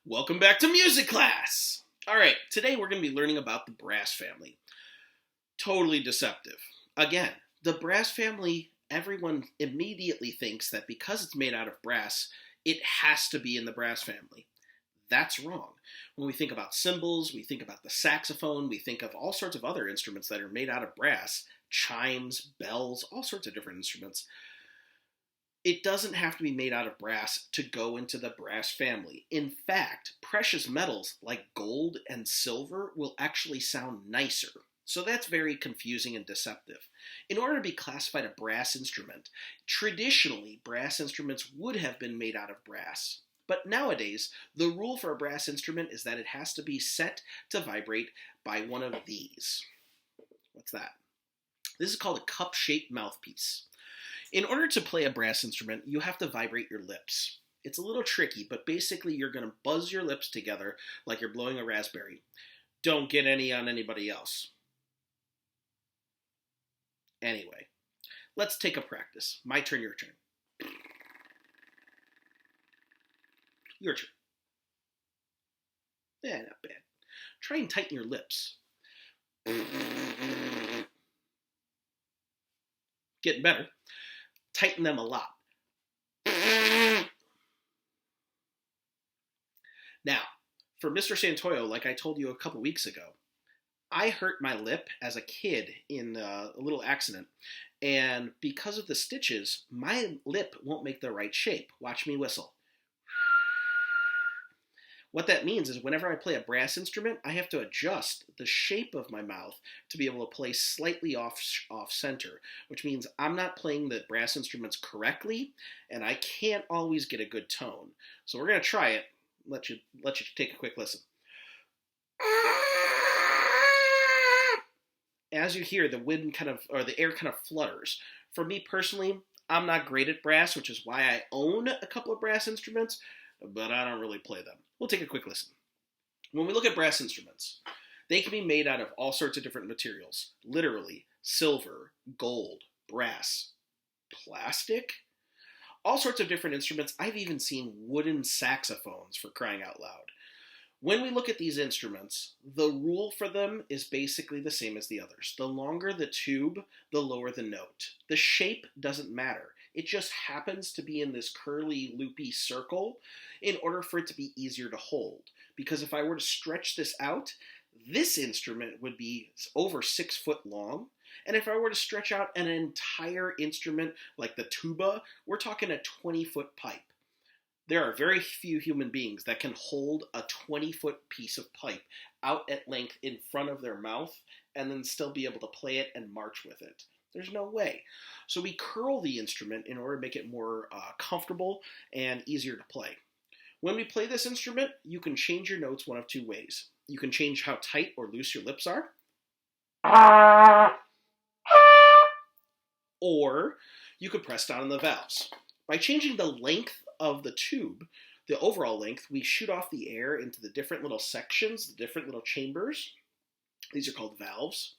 Welcome back to music class! Alright, today we're going to be learning about the brass family. Totally deceptive. Again, the brass family, everyone immediately thinks that because it's made out of brass, it has to be in the brass family. That's wrong. When we think about cymbals, we think about the saxophone, we think of all sorts of other instruments that are made out of brass, chimes, bells, all sorts of different instruments. It doesn't have to be made out of brass to go into the brass family. In fact, precious metals like gold and silver will actually sound nicer. So that's very confusing and deceptive. In order to be classified a brass instrument, traditionally brass instruments would have been made out of brass. But nowadays, the rule for a brass instrument is that it has to be set to vibrate by one of these. What's that? This is called a cup-shaped mouthpiece. In order to play a brass instrument, you have to vibrate your lips. It's a little tricky, but basically you're going to buzz your lips together like you're blowing a raspberry. Don't get any on anybody else. Anyway, let's take a practice. My turn, your turn. Your turn. Yeah, not bad. Try and tighten your lips. Getting better. Tighten them a lot. Now, for Mr. Santoyo, like I told you a couple weeks ago, I hurt my lip as a kid in a little accident, and because of the stitches, my lip won't make the right shape. Watch me whistle. What that means is whenever I play a brass instrument, I have to adjust the shape of my mouth to be able to play slightly off center, which means I'm not playing the brass instruments correctly, and I can't always get a good tone. So we're going to try it. Let you take a quick listen. As you hear, the air kind of flutters. For me personally, I'm not great at brass, which is why I own a couple of brass instruments, but I don't really play them. We'll take a quick listen. When we look at brass instruments, they can be made out of all sorts of different materials. Literally, silver, gold, brass, plastic, all sorts of different instruments. I've even seen wooden saxophones, for crying out loud. When we look at these instruments, the rule for them is basically the same as the others. The longer the tube, the lower the note. The shape doesn't matter. It just happens to be in this curly, loopy circle in order for it to be easier to hold. Because if I were to stretch this out, this instrument would be over 6 foot long. And if I were to stretch out an entire instrument like the tuba, we're talking a 20-foot pipe. There are very few human beings that can hold a 20-foot piece of pipe out at length in front of their mouth and then still be able to play it and march with it. There's no way. So we curl the instrument in order to make it more comfortable and easier to play. When we play this instrument, you can change your notes one of two ways. You can change how tight or loose your lips are, or you could press down on the valves. By changing the length of the tube, the overall length, we shoot off the air into the different little sections, the different little chambers. These are called valves.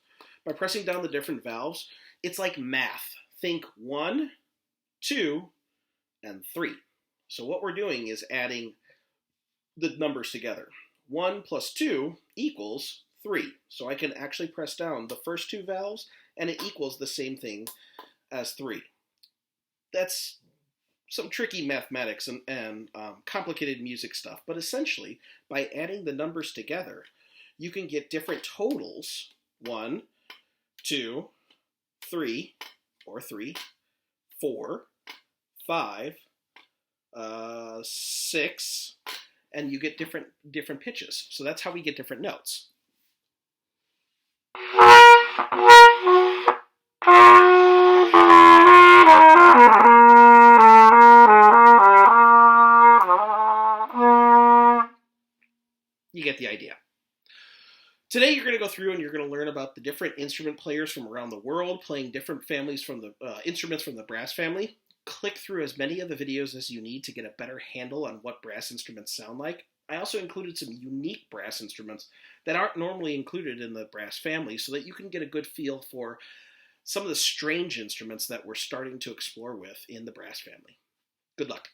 By pressing down the different valves, it's like math. Think 1, 2, and 3. So what we're doing is adding the numbers together. 1 plus 2 equals 3. So I can actually press down the first two valves, and it equals the same thing as 3. That's some tricky mathematics and complicated music stuff. But essentially, by adding the numbers together, you can get different totals. 1, 2, 3, or 3, 4, 5, 6, and you get different pitches. So that's how we get different notes. You get the idea. Today you're going to go through and you're going to learn about the different instrument players from around the world playing different families from the instruments from the brass family. Click through as many of the videos as you need to get a better handle on what brass instruments sound like. I also included some unique brass instruments that aren't normally included in the brass family so that you can get a good feel for some of the strange instruments that we're starting to explore with in the brass family. Good luck.